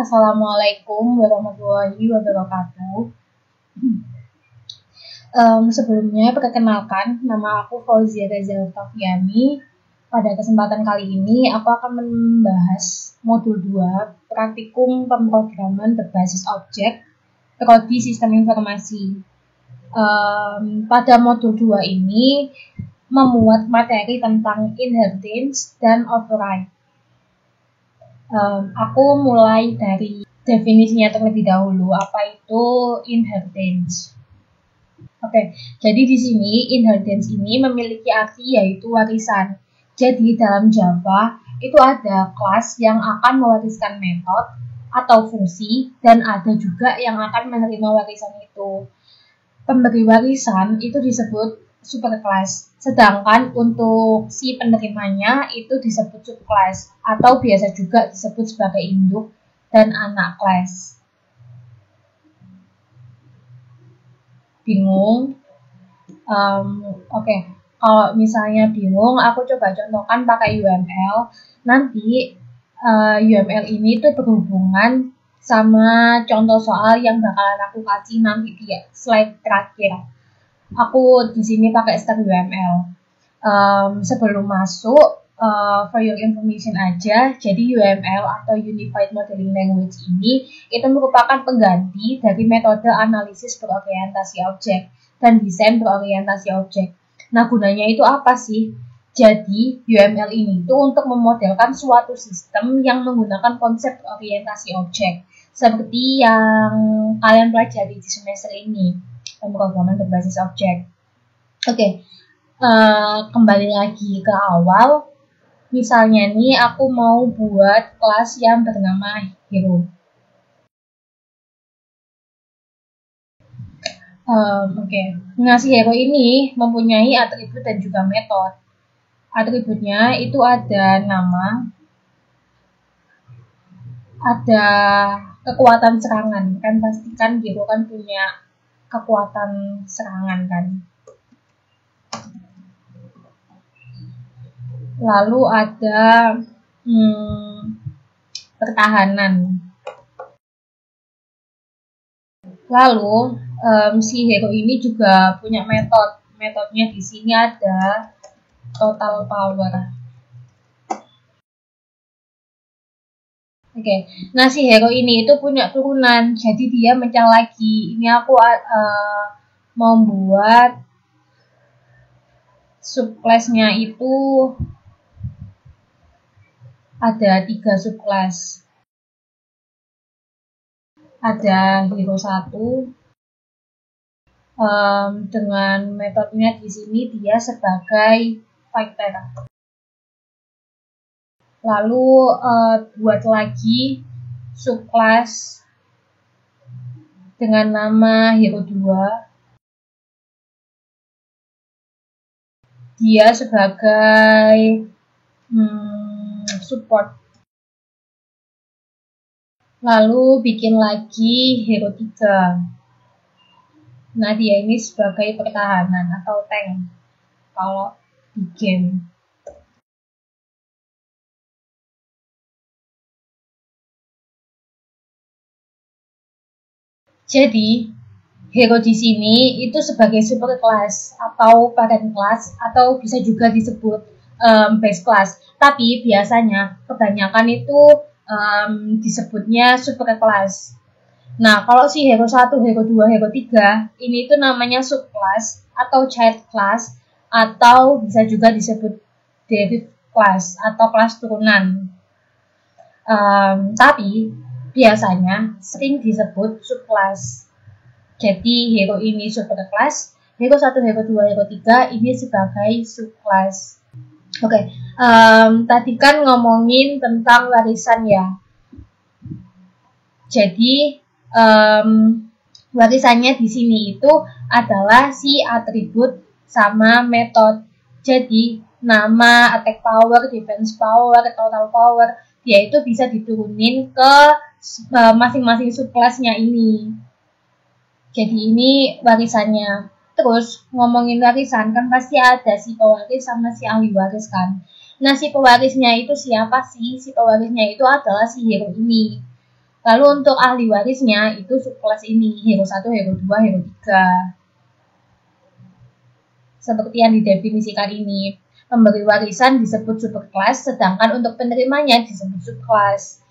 Assalamualaikum warahmatullahi wabarakatuh. Sebelumnya perkenalkan, nama aku Fauzia Reza Octaviani. Pada kesempatan kali ini, aku akan membahas modul 2 praktikum pemrograman berbasis objek prodi sistem informasi. Pada modul 2 ini memuat materi tentang inheritance dan override. Aku mulai dari definisinya terlebih dahulu. Apa itu inheritance? Oke, jadi di sini inheritance ini memiliki arti yaitu warisan. Jadi dalam Java itu ada kelas yang akan mewariskan metode atau fungsi dan ada juga yang akan menerima warisan itu. Pemberi warisan itu disebut superclass, sedangkan untuk si penerimanya itu disebut subclass atau biasa juga disebut sebagai induk dan anak class. Bingung? Oke. Kalau misalnya bingung, aku coba contohkan pakai UML. Nanti UML ini tuh berhubungan sama contoh soal yang bakalan aku kasih nanti di slide terakhir. Aku di sini pakai stack UML. Sebelum masuk, for your information aja, jadi UML atau Unified Modeling Language ini itu merupakan pengganti dari metode analisis berorientasi objek dan desain berorientasi objek. Nah, gunanya itu apa sih? Jadi, UML ini itu untuk memodelkan suatu sistem yang menggunakan konsep orientasi objek, seperti yang kalian pelajari di semester ini, pemrograman berbasis objek. Oke, kembali lagi ke awal. Misalnya nih, aku mau buat kelas yang bernama Hero. Nah, si Hero ini mempunyai atribut dan juga metode. Atributnya itu ada nama, ada kekuatan serangan, kan pastikan Hero kan punya kekuatan serangan kan. Lalu ada pertahanan. Lalu si Hero ini juga punya metode. Metodenya di sini ada total power. Oke. Nah, si Hero ini itu punya turunan, jadi dia mecah lagi. Ini aku mau buat subclass-nya itu ada 3 subclass. Ada Hero 1 dengan metodenya di sini dia sebagai fighter. Lalu buat lagi subclass dengan nama Hero 2. Dia sebagai support. Lalu bikin lagi Hero 3. Nah, dia ini sebagai pertahanan atau tank kalau di game. Jadi, Hero di sini itu sebagai superclass atau parent class atau bisa juga disebut base class. Tapi biasanya kebanyakan itu disebutnya superclass. Nah, kalau si Hero 1, Hero 2, Hero 3 ini itu namanya subclass atau child class atau bisa juga disebut derivative class atau kelas turunan. Tapi biasanya sering disebut subclass. Jadi Hero ini superclass, Hero 1, Hero 2, Hero 3 ini sebagai subclass. Oke, tadi kan ngomongin tentang warisan ya. Jadi warisannya di sini itu adalah si atribut sama metode. Jadi nama, attack power, defense power, total power, dia itu bisa diturunin ke masing-masing subclass-nya ini. Jadi ini warisannya. Terus ngomongin warisan kan pasti ada si pewaris sama si ahli waris kan. Nah, si pewarisnya itu siapa sih? Si pewarisnya itu adalah si Hero ini. Lalu untuk ahli warisnya itu subclass ini, hero 1, hero 2, hero 3. Seperti yang didefinisikan ini. Pemberi warisan disebut superclass, sedangkan untuk penerimanya disebut subclass.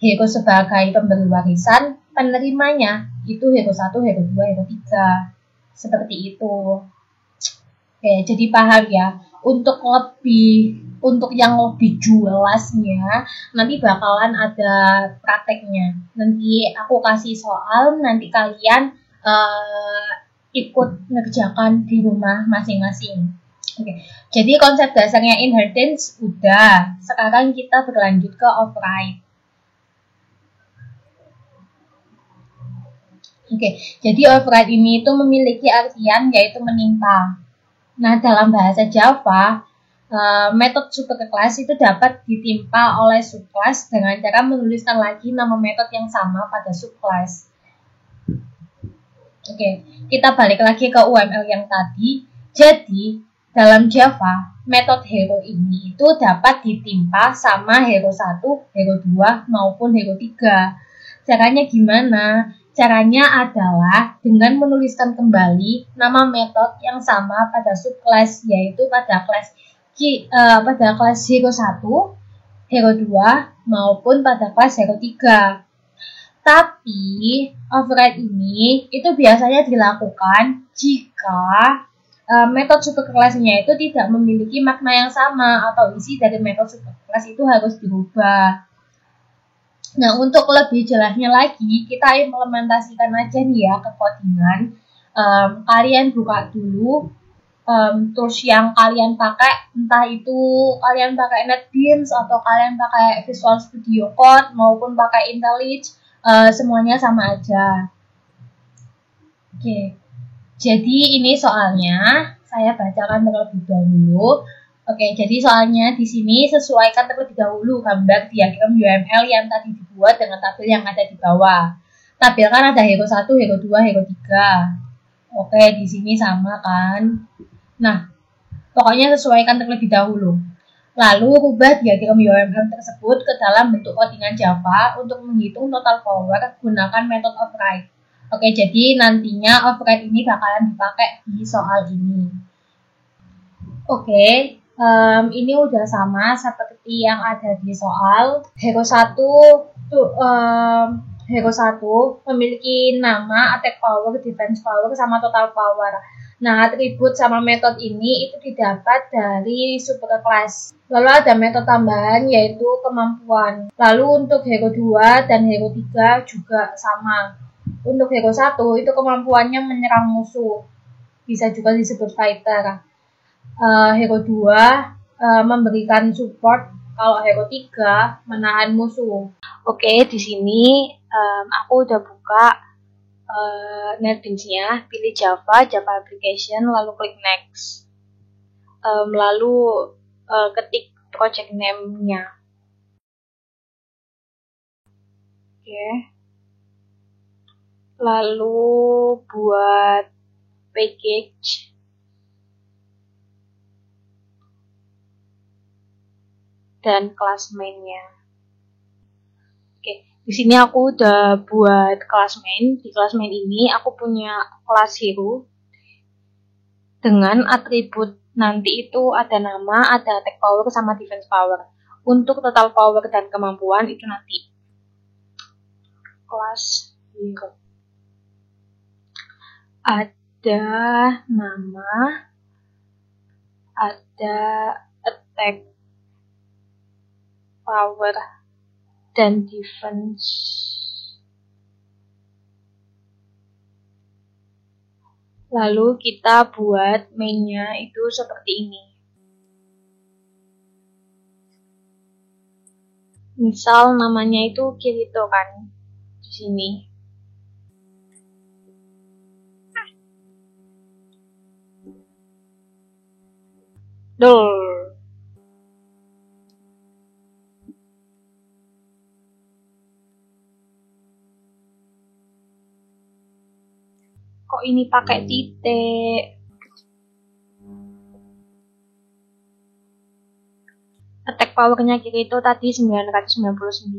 Hero sebagai pemberi warisan, penerimanya itu hero 1, hero 2, hero 3. Seperti itu. Oke, jadi paham ya. Untuk yang lebih jelasnya, nanti bakalan ada prakteknya. Nanti aku kasih soal, nanti kalian ikut ngerjakan di rumah masing-masing. Oke, jadi konsep dasarnya inheritance udah. Sekarang kita berlanjut ke override. Oke, jadi override ini itu memiliki artian yaitu menimpa. Nah, dalam bahasa Java, metode superclass itu dapat ditimpa oleh subclass dengan cara menuliskan lagi nama metode yang sama pada subclass. Oke, kita balik lagi ke UML yang tadi. Jadi, dalam Java, metode hero ini itu dapat ditimpa sama hero 1, hero 2, maupun hero 3. Caranya gimana? Caranya adalah dengan menuliskan kembali nama metode yang sama pada subclass, yaitu pada kelas hero 1, hero 2, maupun pada kelas hero 3. Tapi override ini itu biasanya dilakukan jika metode superclass-nya itu tidak memiliki makna yang sama atau isi dari metode superclass itu harus dirubah. Nah, untuk lebih jelasnya lagi, kita implementasikan aja nih ya ke codingan. Kalian buka dulu tools yang kalian pakai, entah itu kalian pakai NetBeans atau kalian pakai Visual Studio Code maupun pakai IntelliJ, semuanya sama aja. Oke, jadi ini soalnya saya bacakan terlebih dahulu. Oke, jadi soalnya di sini sesuaikan terlebih dahulu gambar diagram UML yang tadi dibuat dengan tabel yang ada di bawah. Tabel kan ada hero 1, hero 2, hero 3. Oke, di sini sama kan. Nah, pokoknya sesuaikan terlebih dahulu. Lalu rubah diagram UML tersebut ke dalam bentuk codingan Java untuk menghitung total power gunakan metode override. Oke, jadi nantinya override ini bakalan dipakai di soal ini. Oke, ini udah sama seperti yang ada di soal. Hero 1 memiliki nama, attack power, defense power, sama total power. Nah, atribut sama metode ini itu didapat dari superclass. Lalu ada metode tambahan yaitu kemampuan. Lalu untuk hero 2 dan hero 3 juga sama. Untuk hero 1 itu kemampuannya menyerang musuh. Bisa juga disebut fighter. Hero 2 memberikan support, kalau hero 3 menahan musuh. Oke, di sini aku udah buka NetBeans-nya, pilih Java Application, lalu klik Next. Lalu ketik project name-nya. Oke. Lalu buat package. Dan kelas main-nya. Oke, di sini aku udah buat kelas main. Di kelas main ini aku punya kelas hero dengan atribut nanti itu ada nama, ada attack power, sama defense power. Untuk total power dan kemampuan itu nanti. Kelas hero. Ada nama, ada attack power dan defense. Lalu kita buat mainnya itu seperti ini. Misal namanya itu Kirito kan di sini. Kok ini pakai titik? Attack powernya Kirito tadi 999.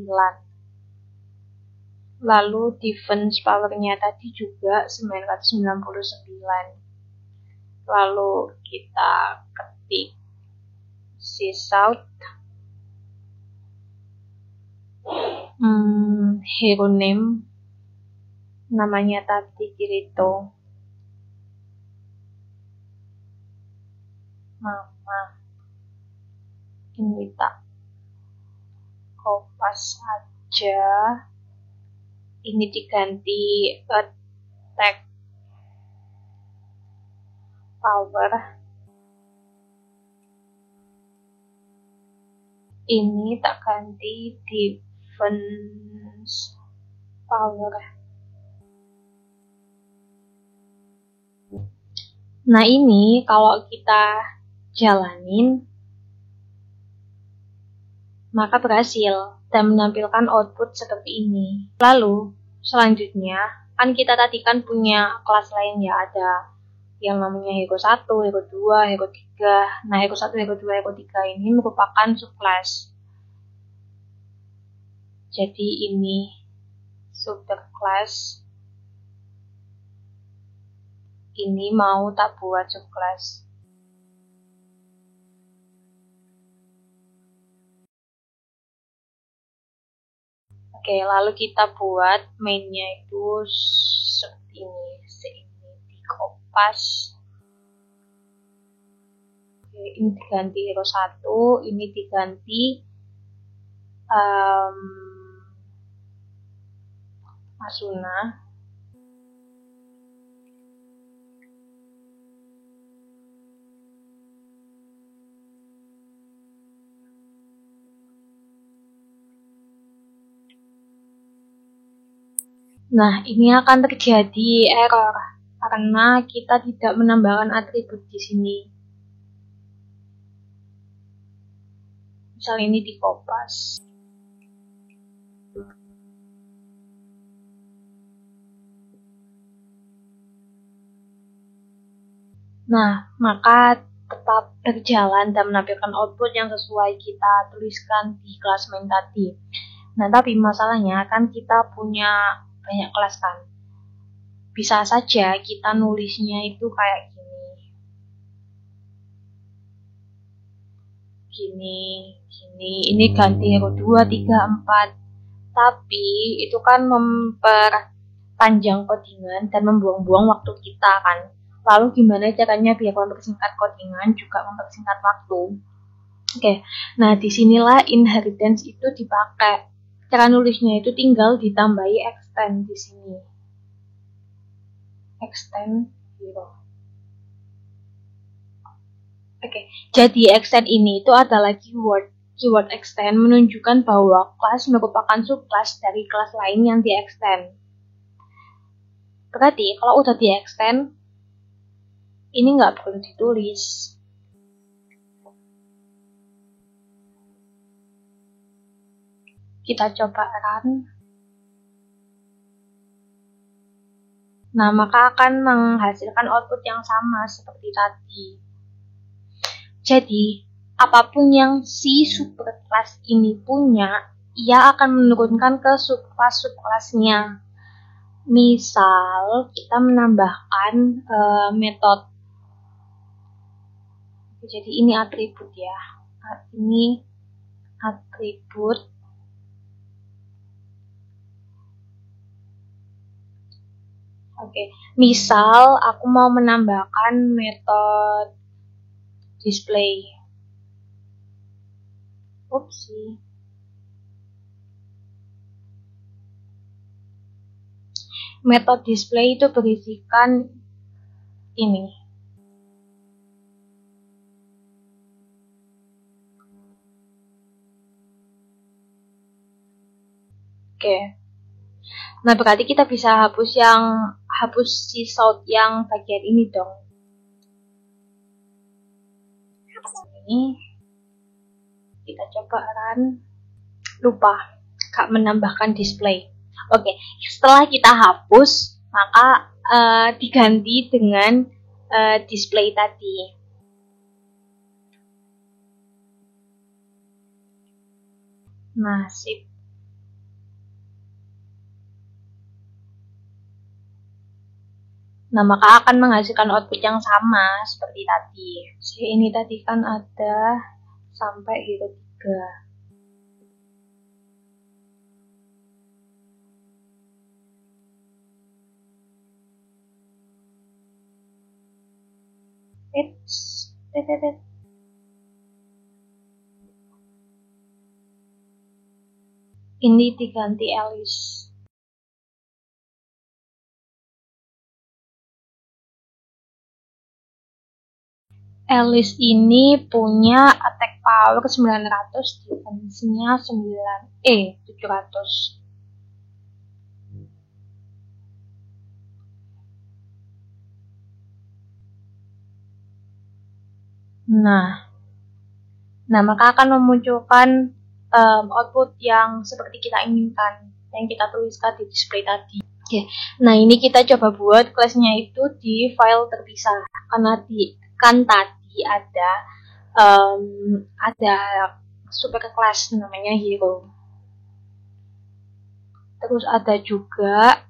Lalu defense powernya tadi juga 999. Lalu kita ketik Sisalt, hero name namanya tadi Kirito, nama ini tak kopas aja, ini diganti attack power, ini tak ganti defense power. Nah ini kalau kita jalanin maka berhasil dan menampilkan output seperti ini. Lalu selanjutnya kan kita tadi kan punya kelas lain ya, ada yang namanya Hero 1, Hero 2, Hero 3. Nah Hero 1, Hero 2, Hero 3 ini merupakan subclass. Jadi ini subclass. Ini mau tak buat subclass. Oke, lalu kita buat mainnya itu seperti ini dikopas. Oke, ini diganti Hero 1, ini diganti Asuna. Nah, ini akan terjadi error karena kita tidak menambahkan atribut di sini. Misal ini dikopas. Nah, maka tetap berjalan dan menampilkan output yang sesuai kita tuliskan di kelas main tadi. Nah, tapi masalahnya kan kita punya banyak kelas kan. Bisa saja kita nulisnya itu kayak gini, ini ganti hero 2, 3, 4. Tapi itu kan memperpanjang codingan dan membuang-buang waktu kita kan. Lalu gimana caranya biar mempersingkat codingan juga mempersingkat waktu? Oke, nah disinilah inheritance itu dipakai. Cara nulisnya itu tinggal ditambahi extend di sini. Extend hero. Oke, jadi extend ini itu adalah keyword. Keyword extend menunjukkan bahwa kelas merupakan subclass dari kelas lain yang di-extend. Berarti kalau udah di-extend, ini nggak perlu ditulis. Kita coba run. Nah, maka akan menghasilkan output yang sama seperti tadi. Jadi, apapun yang si subclass ini punya, ia akan menurunkan ke subclass-subclassnya. Misal, kita menambahkan metode. Jadi, ini atribut ya. Ini atribut. Oke, misal aku mau menambahkan metode display. Oopsie. Metode display itu berisikan ini. Oke. Nah, berarti kita bisa hapus si sound yang bagian ini dong. Ini kita coba run. Lupa, gak menambahkan display. Oke, setelah kita hapus, maka diganti dengan display tadi. Nah, sip. Nah, maka akan menghasilkan output yang sama seperti tadi. Ini tadi kan ada sampai hero 3. Ini diganti Alice. Alice ini punya attack power 900, defense-nya 700. Nah, maka akan memunculkan output yang seperti kita inginkan, yang kita tuliskan di display tadi. Oke. Nah, ini kita coba buat kelasnya itu di file terpisah, karena tadi ada super class namanya hero. Terus ada juga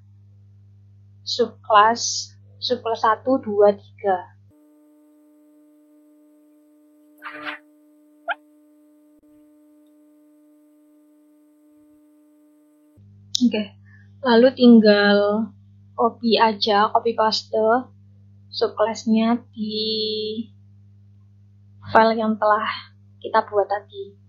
subclass 1, 2, 3. Oke. Lalu tinggal copy paste subclass-nya di file yang telah kita buat tadi.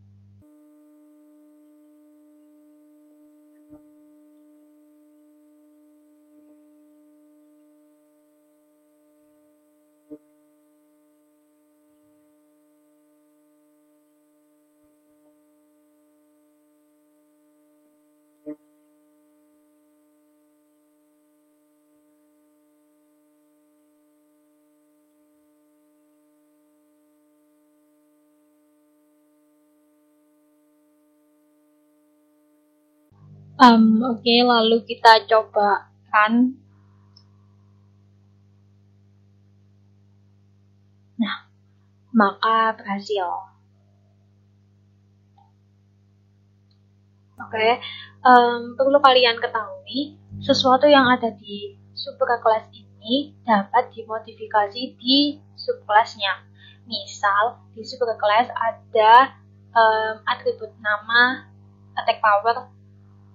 Oke, lalu kita coba run. Nah, maka berhasil. Oke, perlu kalian ketahui, sesuatu yang ada di superclass ini dapat dimodifikasi di subclassnya. Misal, di superclass ada atribut nama, attack power,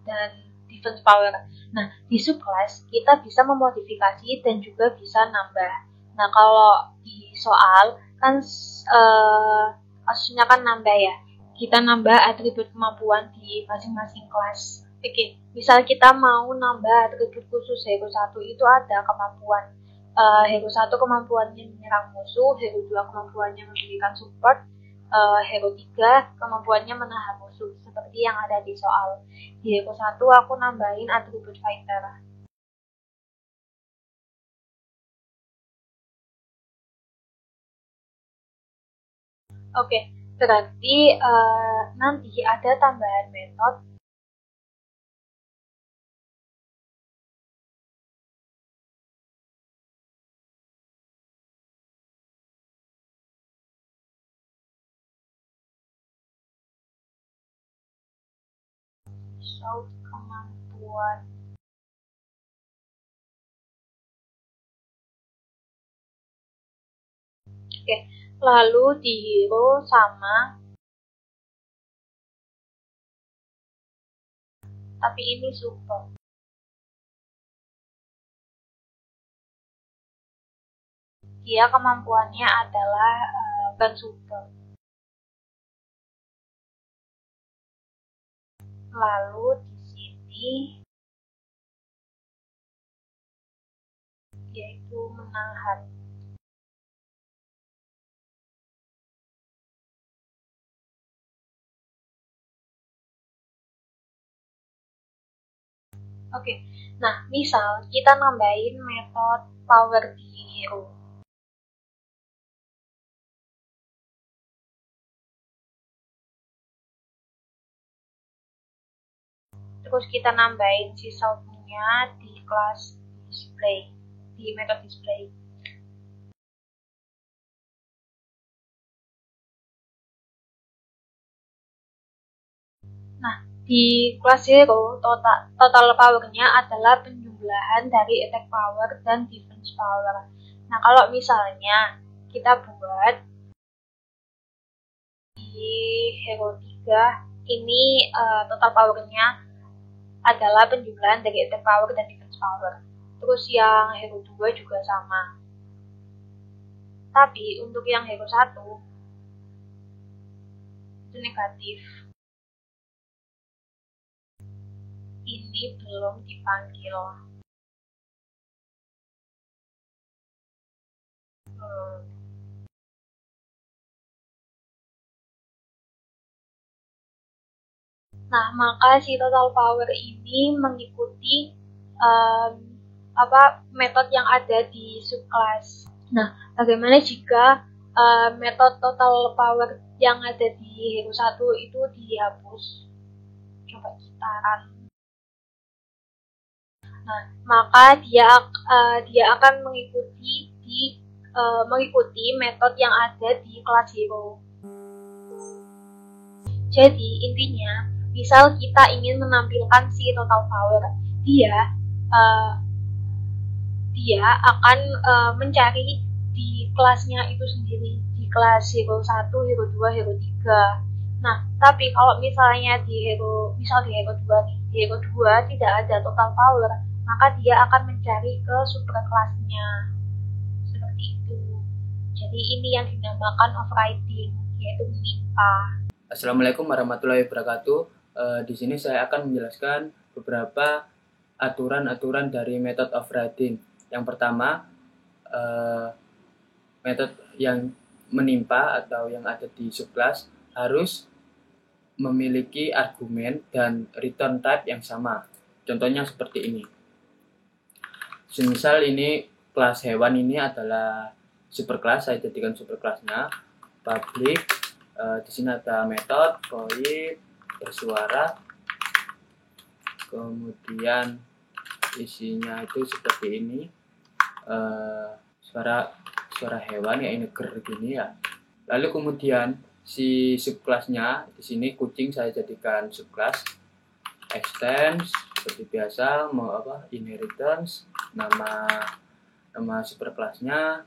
dan defense power. Nah, di subclass kita bisa memodifikasi dan juga bisa nambah. Nah, kalau di soal kan kasusnya kan nambah ya. Kita nambah atribut kemampuan di masing-masing kelas. Oke, misal kita mau nambah atribut khusus hero 1 itu ada kemampuan hero 1 kemampuannya menyerang musuh, hero 2 kemampuannya memberikan support, hero 3 kemampuannya menahan musuh, seperti yang ada di soal. Di hero 1 aku nambahin atribut fighter. Oke, berarti nanti ada tambahan metode show kemampuan. Oke, lalu di hero sama, tapi ini support. Dia kemampuannya adalah ban support. Lalu di sini yaitu menahan. Oke, nah misal kita nambahin metode power di hero. Terus kita nambahin si sound-nya di kelas display, di metode display. Nah, Di kelas zero, total powernya adalah penjumlahan dari attack power dan defense power. Nah, kalau misalnya kita buat di hero 3, ini total powernya adalah penjumlahan dari attack power dan defense power. Terus yang hero 2 juga sama. Tapi untuk yang hero 1 itu negatif. Ini belum dipanggil. Nah, maka si total power ini mengikuti metode yang ada di subclass. Nah, bagaimana jika metode total power yang ada di hero 1 itu dihapus? Coba kita run. Nah, maka dia akan mengikuti metode yang ada di kelas hero. Jadi intinya, misal kita ingin menampilkan si total power, dia akan mencari di kelasnya itu sendiri, di kelas hero 1, hero 2, hero 3. Nah, tapi kalau misalnya di hero 2 nih, di hero 2 tidak ada total power, maka dia akan mencari ke superclassnya. Seperti itu. Jadi ini yang dinamakan overriding, yaitu menimpa. Assalamualaikum warahmatullahi wabarakatuh. Di sini saya akan menjelaskan beberapa aturan-aturan dari method overriding. Yang pertama, metode yang menimpa atau yang ada di subclass harus memiliki argumen dan return type yang sama. Contohnya seperti ini. Semisal ini kelas hewan ini adalah superclass, saya jadikan superclassnya public. Di sini ada metode void bersuara, kemudian isinya itu seperti ini, suara hewan ya, ini ger gini ya. Lalu kemudian si subclassnya di sini kucing saya jadikan subclass extends seperti biasa, mau inheritance, nama superclassnya.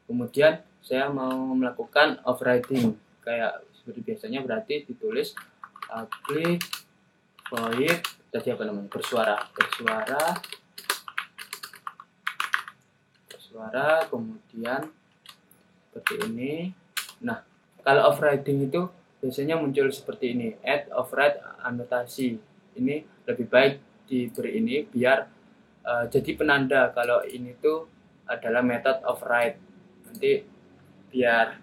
Kemudian saya mau melakukan overriding kayak seperti biasanya, berarti ditulis public void tadi bersuara, kemudian seperti ini. Nah, kalau overriding itu biasanya muncul seperti ini, add override anotasi. Ini lebih baik diberi ini biar jadi penanda kalau ini tuh adalah method override. Nanti biar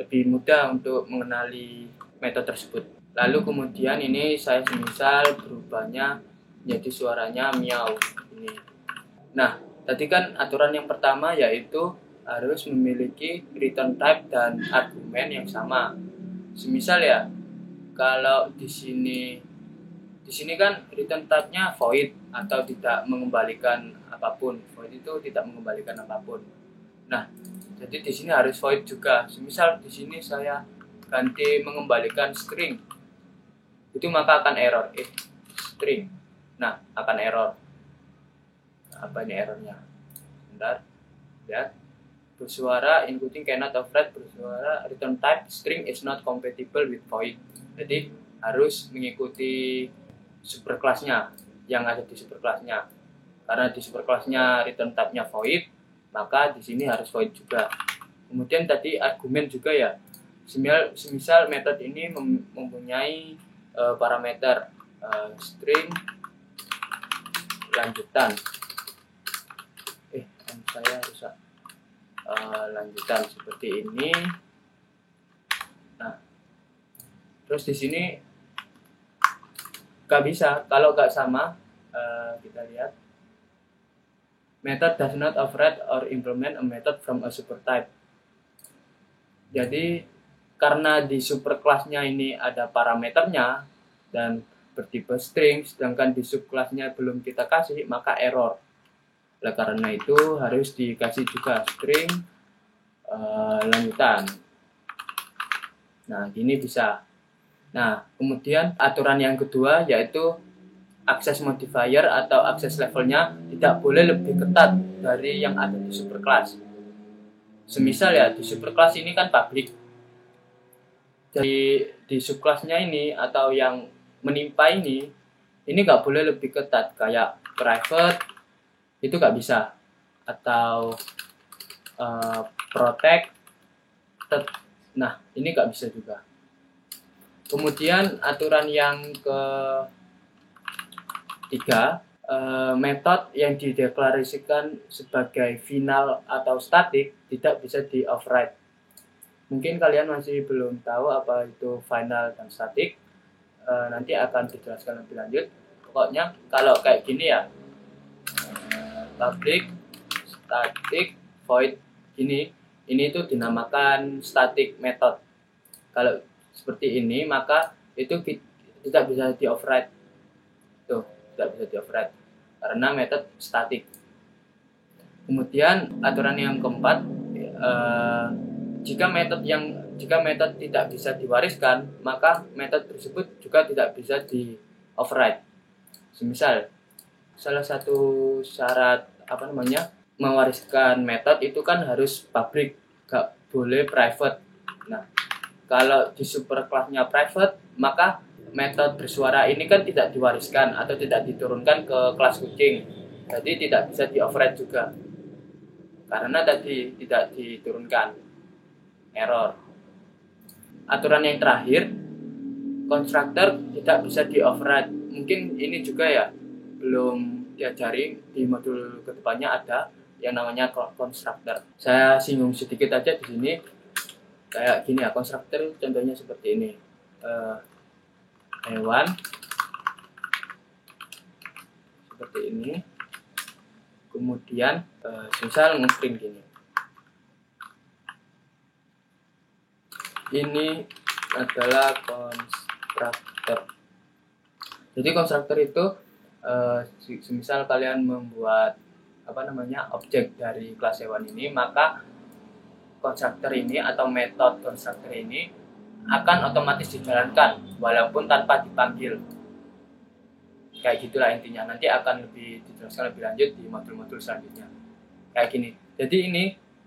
lebih mudah untuk mengenali metode tersebut. Lalu kemudian ini saya semisal berubahnya jadi suaranya miau ini. Nah, tadi kan aturan yang pertama yaitu harus memiliki return type dan argumen yang sama. Semisal ya, kalau di sini kan return type-nya void atau tidak mengembalikan apapun. Void itu tidak mengembalikan apapun. Nah, jadi di sini harus void juga. Semisal di sini saya ganti mengembalikan string, itu maka akan error. String. Nah, akan error. Apa ini errornya? Bentar. Lihat. Bersuara including cannot override bersuara return type string is not compatible with void. Jadi harus mengikuti superclassnya yang ada di superclassnya. Karena di superclassnya return type-nya void, maka di sini harus void juga. Kemudian tadi argumen juga ya. Semisal metode ini mempunyai parameter string lanjutan. Saya rusak. Lanjutan seperti ini. Nah, terus di sini nggak bisa kalau nggak sama. Kita lihat method does not override or implement a method from a supertype. Jadi karena di superclassnya ini ada parameternya dan bertipe string, sedangkan di subclassnya belum kita kasih, maka error. Oleh karena itu harus dikasih juga string lanjutan. Nah, gini bisa. Nah, kemudian aturan yang kedua yaitu access modifier atau access levelnya tidak boleh lebih ketat dari yang ada di superclass. Semisal ya di superclass ini kan public, jadi di subclassnya ini atau yang menimpa ini nggak boleh lebih ketat, kayak private itu nggak bisa, atau protect. Nah, ini nggak bisa juga. Kemudian aturan yang ketiga, metode yang dideklarasikan sebagai final atau static tidak bisa di override. Mungkin kalian masih belum tahu apa itu final dan static, nanti akan dijelaskan lebih lanjut. Pokoknya kalau kayak gini ya, public, static, void ini itu dinamakan static method. Kalau seperti ini maka itu tidak bisa di override. Tuh, tidak bisa di override karena metode static. Kemudian aturan yang keempat, jika metode tidak bisa diwariskan, maka metode tersebut juga tidak bisa di override. Semisal salah satu syarat mewariskan metode itu kan harus public, gak boleh private. Nah, kalau di superclassnya private, maka metode bersuara ini kan tidak diwariskan atau tidak diturunkan ke kelas kucing, jadi tidak bisa di override juga karena tadi tidak diturunkan, error. Aturan yang terakhir, constructor tidak bisa di override. Mungkin ini juga ya belum diajari, di modul kedepannya ada yang namanya constructor. Saya singgung sedikit aja di sini. Kayak gini ya, constructor contohnya seperti ini. Hewan seperti ini. Kemudian misal nge-print gini. Ini adalah constructor. Jadi constructor itu semisal kalian membuat objek dari kelas hewan ini, maka constructor ini atau metode constructor ini akan otomatis dijalankan walaupun tanpa dipanggil. Kayak gitulah intinya. Nanti akan lebih dijelaskan lebih lanjut di modul-modul selanjutnya. Kayak gini. Jadi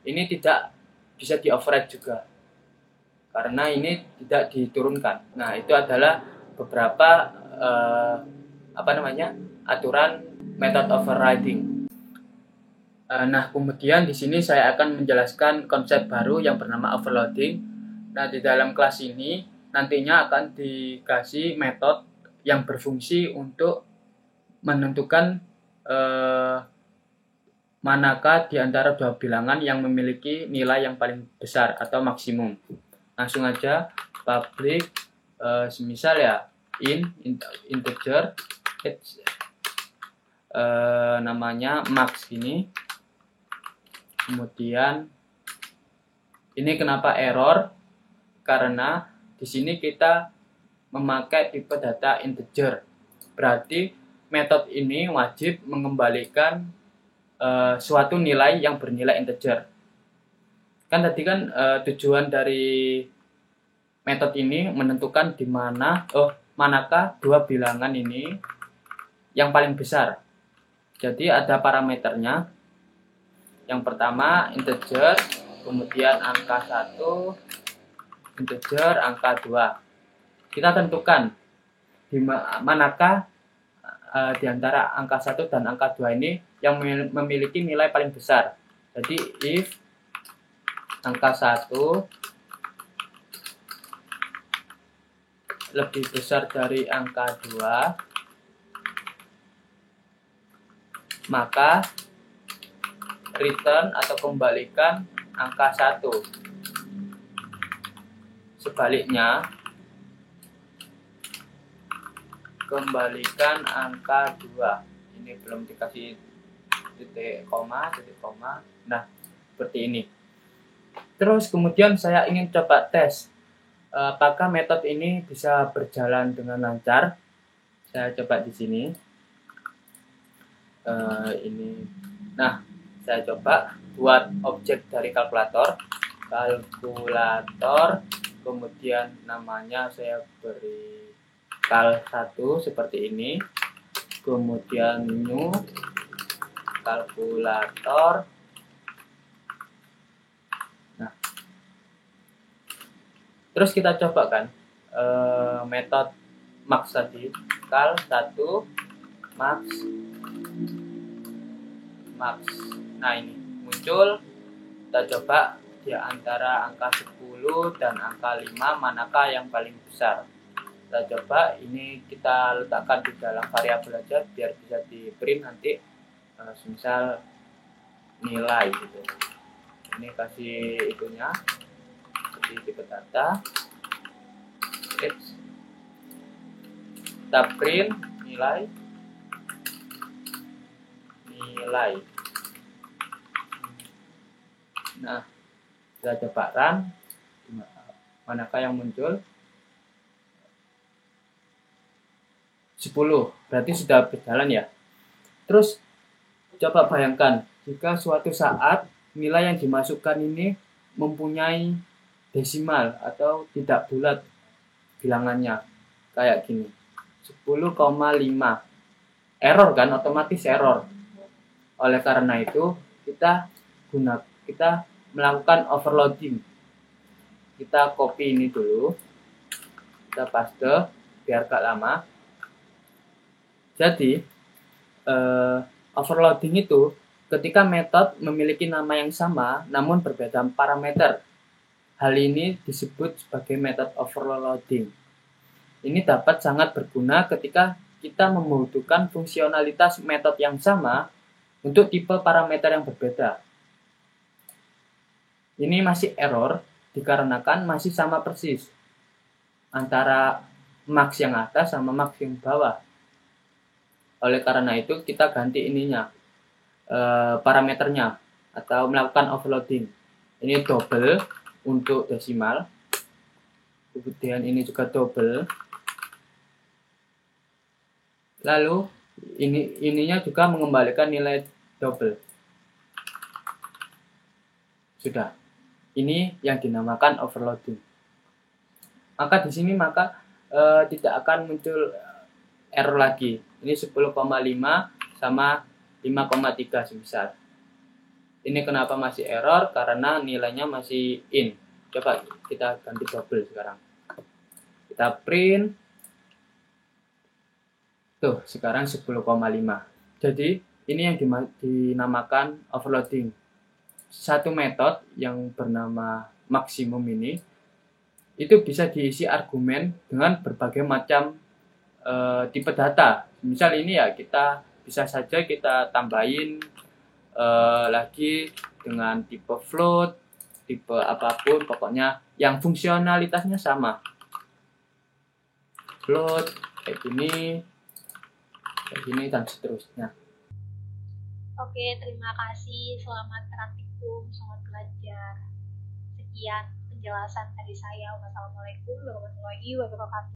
ini tidak bisa di override juga karena ini tidak diturunkan. Nah, itu adalah beberapa aturan method overriding. Nah, kemudian di sini saya akan menjelaskan konsep baru yang bernama overloading. Nah, di dalam kelas ini nantinya akan dikasih metode yang berfungsi untuk menentukan manakah di antara dua bilangan yang memiliki nilai yang paling besar atau maksimum. Langsung aja, public, semisal ya integer, namanya max ini. Kemudian ini kenapa error? Karena di sini kita memakai tipe data integer. Berarti metode ini wajib mengembalikan suatu nilai yang bernilai integer. Kan tadi kan tujuan dari metode ini menentukan di manakah dua bilangan ini yang paling besar. Jadi ada parameternya. Yang pertama integer, kemudian angka 1, integer, angka 2. Kita tentukan di manakah di antara angka 1 dan angka 2 ini yang memiliki nilai paling besar. Jadi if angka 1 lebih besar dari angka 2, maka return atau kembalikan angka 1. Sebaliknya, kembalikan angka 2. Ini belum dikasih titik koma. Nah, seperti ini. Terus kemudian saya ingin coba tes apakah metode ini bisa berjalan dengan lancar. Saya coba di sini. Ini. Nah, saya coba buat objek dari kalkulator kemudian namanya saya beri kal1 seperti ini, kemudian new kalkulator. Nah, terus kita coba kan metode max tadi, kal1 max. Nah, ini muncul. Kita coba di antara angka 10 dan angka 5 manakah yang paling besar. Kita coba, ini kita letakkan di dalam variabel aja biar bisa di print nanti, misal nilai gitu. Ini kasih itunya di tipe data, kita print nilai. Nah, kita coba run, manakah yang muncul? 10, berarti sudah berjalan ya. Terus coba bayangkan jika suatu saat nilai yang dimasukkan ini mempunyai desimal atau tidak bulat bilangannya, kayak gini, 10,5. Error kan, otomatis error. Oleh karena itu kita melakukan overloading. Kita copy ini dulu, kita paste biar gak lama. Jadi overloading itu ketika metode memiliki nama yang sama namun berbeda parameter. Hal ini disebut sebagai metode overloading. Ini dapat sangat berguna ketika kita membutuhkan fungsionalitas metode yang sama untuk tipe parameter yang berbeda. Ini masih error dikarenakan masih sama persis antara max yang atas sama max yang bawah. Oleh karena itu kita ganti ininya, parameternya, atau melakukan overloading. Ini double untuk desimal, kemudian ini juga double. Lalu ininya juga mengembalikan nilai double. Sudah. Ini yang dinamakan overloading. Maka di sini tidak akan muncul error lagi. Ini 10,5 sama 5,3 semisal. Ini kenapa masih error? Karena nilainya masih in. Coba kita ganti double sekarang. Kita print. Tuh, sekarang 10,5. Jadi, ini yang dinamakan overloading. Satu metode yang bernama maksimum ini, itu bisa diisi argumen dengan berbagai macam tipe data. Misal ini ya, kita bisa saja kita tambahin lagi dengan tipe float, tipe apapun, pokoknya yang fungsionalitasnya sama. Float, kayak gini, dan seterusnya. Oke, terima kasih. Selamat praktikum, selamat belajar. Sekian penjelasan dari saya. Wassalamualaikum warahmatullahi wabarakatuh.